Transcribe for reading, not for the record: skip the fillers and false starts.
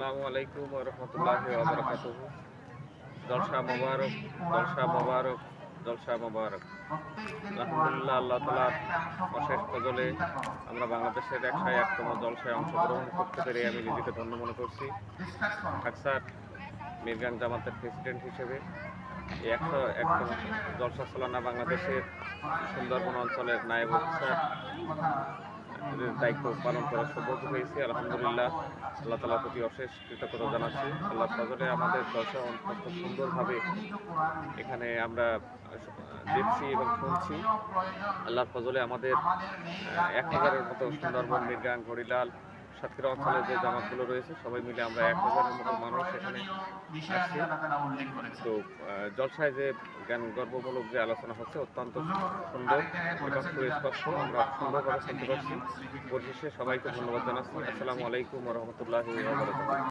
আসসালামু আলাইকুম ওয়া রাহমাতুল্লাহি ওয়া বারাকাতুহু। জলসা মোবারক, জলসা মোবারক, জলসা মোবারক। আলহামদুলিল্লাহ, আল্লাহ তাআলার অশেষ ফজলে আমরা বাংলাদেশের 101তম জলসায় অংশগ্রহণ করতে পেরে আমি নিজেকে ধন্য মনে করছি। আকসার মিরগান জামাতের প্রেসিডেন্ট হিসেবে এই 101তম জলসা চালানা বাংলাদেশের সুন্দরবন অঞ্চলের নায়েব অফিসার দায়িত্ব পালন করার সৌভাগ্য হয়েছে। আলহামদুলিল্লাহ, আল্লাহ তাআলার প্রতি অশেষ কৃতজ্ঞতা জানাচ্ছি। আল্লাহর ফজলে আমাদের জলসা অত্যন্ত সুন্দরভাবে এখানে আমরা দেখছি এবং শুনছি। আল্লাহর ফজলে আমাদের 1000-এর মতো সুন্দরবন, মৃগাং, হরিলাল, সাতক্ষীরা অঞ্চলের যে জামাতগুলো রয়েছে সবাই মিলে আমরা 1000-এর মতো মানুষ এখানে আসছি। তো জলসায় যে জ্ঞান গর্বমূলক যে আলোচনা হচ্ছে অত্যন্ত সুন্দর এবং সুস্পষ্ট, আমরা সুন্দরভাবে শুনতে পাচ্ছি। পরিশেষে সবাইকে ধন্যবাদ জানাচ্ছি। আসসালামু আলাইকুম ওয়া রাহমাতুল্লাহি ওয়া বারাকাতুহু।